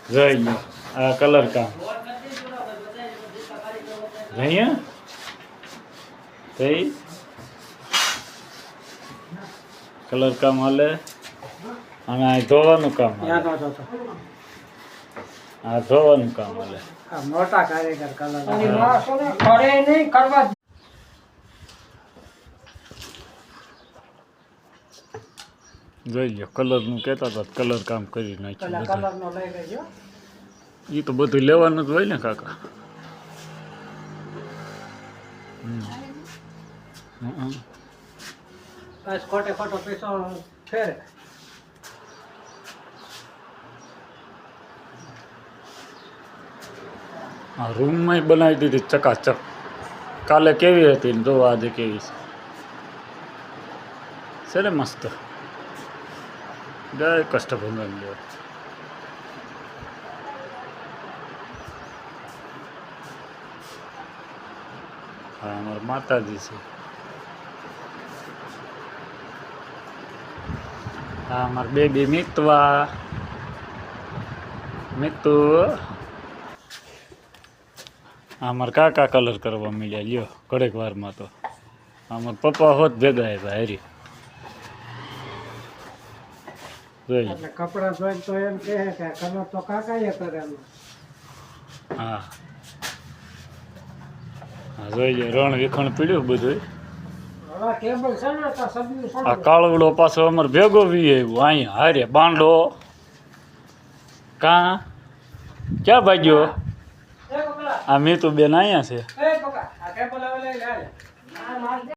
જોઈ લો આ કલર કામ અહીંયા થઈ કલર કામ હાલે અને આ ધોવાનું કામ હાલે આ ધોવાનું કામ હાલે મોટા કારીગર કલર જોઈ લો કલરનું કહેતા હતા કલર કામ કરી નાખ્યું કલર નો લઈ લેજો એ તો બધું લેવાનું જ હોય ને કાકા બસ ખોટે ખોટો પૈસો ફેરે આ રૂમમાં બનાવી દીધી ચકાચક કાલે કેવી હતી ને જો આજે કેવી છે ને મસ્ત જય કષ્ટભંજન દેવ હા અમારા માતાજી છે હા અમારા બેબી મિતવા મિતુ અમારા કાકા કલર કરવા મળ્યા લ્યો ઘડીક વારમાં તો અમારા પપ્પા હોત ભેગા આવ્યા હારી જોઈ એટલે કપડા ધોઈ તો એમ કહે કે કલર તો કાકાએ કરેલો હા હા જોઈ લો રણ વિખણ પીડ્યું બધું હવે ટેબલ છે ને તો સબ્જી છે આ કાળવડો પાછો અમારે ભેગો વી આવ્યો અહીંયા હારે બાંડો કાં ક્યાં ભાગ્યો આ મીતુ બેન અહીંયા છે એ પકા આ ટેબલ હવે લઈ લે